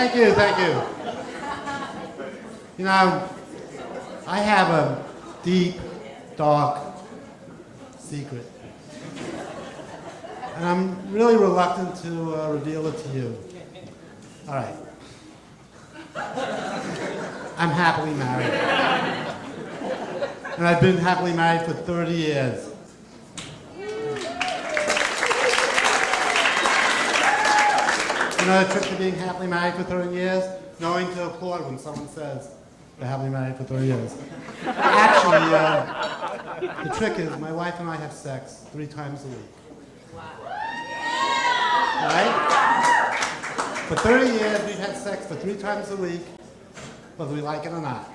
Thank you, thank you. You know, I have a deep, dark secret. And I'm really reluctant to reveal it to you. All right. I'm happily married. And I've been happily married for 30 years. You know the trick to being happily married for 30 years? Knowing to applaud when someone says they're happily married for 30 years. Actually, the trick is my wife and I have sex 3 times a week. Right? For 30 years, we've had sex for 3 times a week, whether we like it or not.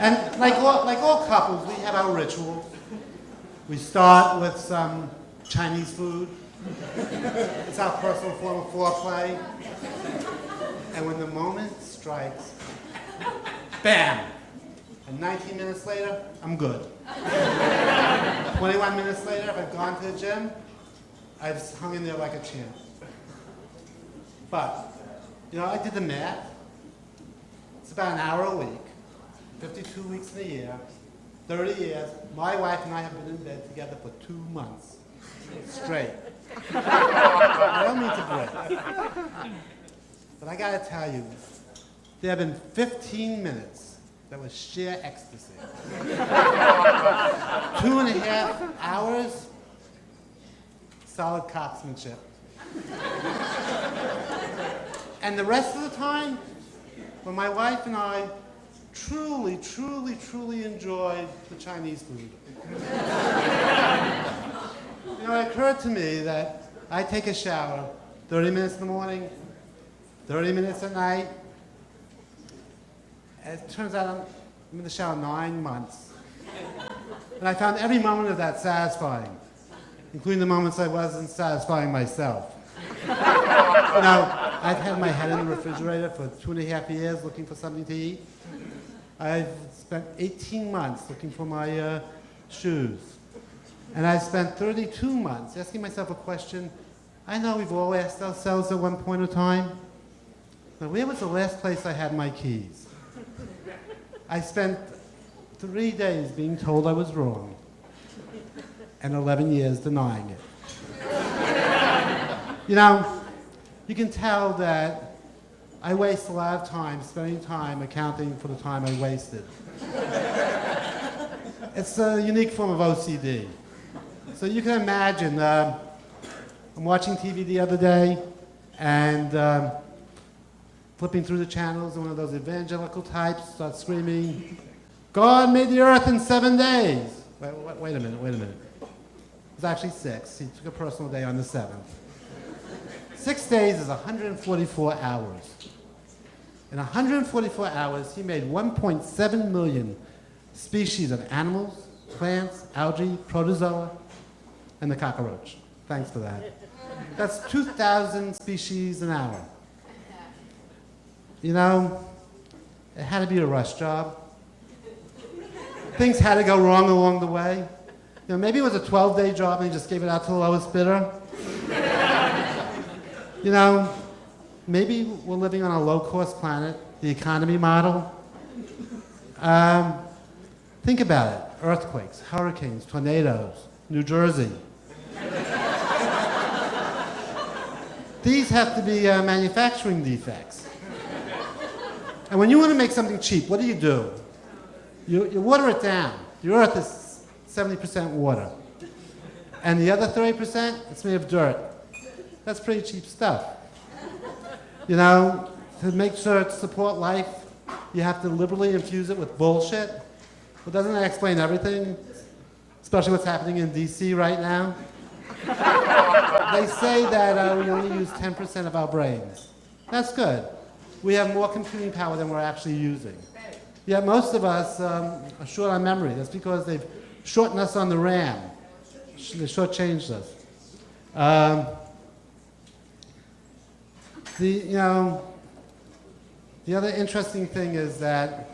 And like all couples, we have our rituals. We start with some Chinese food. It's our personal form of foreplay. And when the moment strikes, bam! And 19 minutes later, I'm good. 21 minutes later, if I've gone to the gym, I've hung in there like a champ. But, you know, I did the math. It's about an hour a week, 52 weeks in a year, 30 years. My wife and I have been in bed together for 2 months straight. I don't mean to brag. But I gotta tell you, there have been 15 minutes that was sheer ecstasy. 2.5 hours, solid cocksmanship. And the rest of the time, when my wife and I truly, truly, truly enjoyed the Chinese food. You know, it occurred to me that I take a shower 30 minutes in the morning, 30 minutes at night. It turns out I'm in the shower 9 months. And I found every moment of that satisfying, including the moments I wasn't satisfying myself. You know, I've had my head in the refrigerator for 2.5 years looking for something to eat. I've spent 18 months looking for my shoes. And I spent 32 months asking myself a question I know we've all asked ourselves at one point in time. Now, where was the last place I had my keys? I spent 3 days being told I was wrong and 11 years denying it. You know, you can tell that I waste a lot of time spending time accounting for the time I wasted. It's a unique form of OCD. So you can imagine, I'm watching TV the other day and flipping through the channels, and one of those evangelical types starts screaming, God made the earth in 7 days. Wait a minute. It was actually 6. He took a personal day on the 7th. 6 days is 144 hours. In 144 hours, he made 1.7 million species of animals, plants, algae, protozoa, and the cockroach. Thanks for that. That's 2,000 species an hour. You know, it had to be a rush job. Things had to go wrong along the way. You know, maybe it was a 12-day job and he just gave it out to the lowest bidder. You know, maybe we're living on a low-cost planet, the economy model. Think about it. Earthquakes, hurricanes, tornadoes, New Jersey. These have to be manufacturing defects. And when you want to make something cheap, what do? You water it down. The earth is 70% water. And the other 30%, it's made of dirt. That's pretty cheap stuff. You know, to make sure to support life, you have to liberally infuse it with bullshit. Well, doesn't that explain everything? Especially what's happening in DC right now. They say that we only use 10% of our brains. That's good. We have more computing power than we're actually using. Yet most of us are short on memory. That's because they've shortened us on the RAM. They shortchanged us. The other interesting thing is that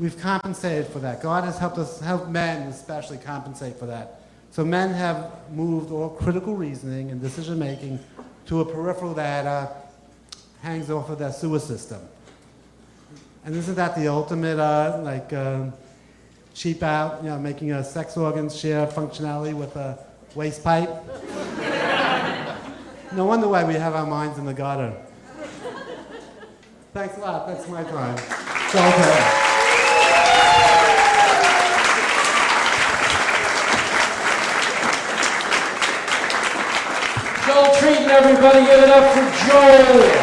we've compensated for that. God has helped men especially compensate for that. So men have moved all critical reasoning and decision making to a peripheral that hangs off of that sewer system. And isn't that the ultimate, cheap out, making sex organs share functionality with a waste pipe? No wonder why we have our minds in the gutter. Thanks a lot. That's my time. Okay. Joel Treaton, everybody, give it up for Joel.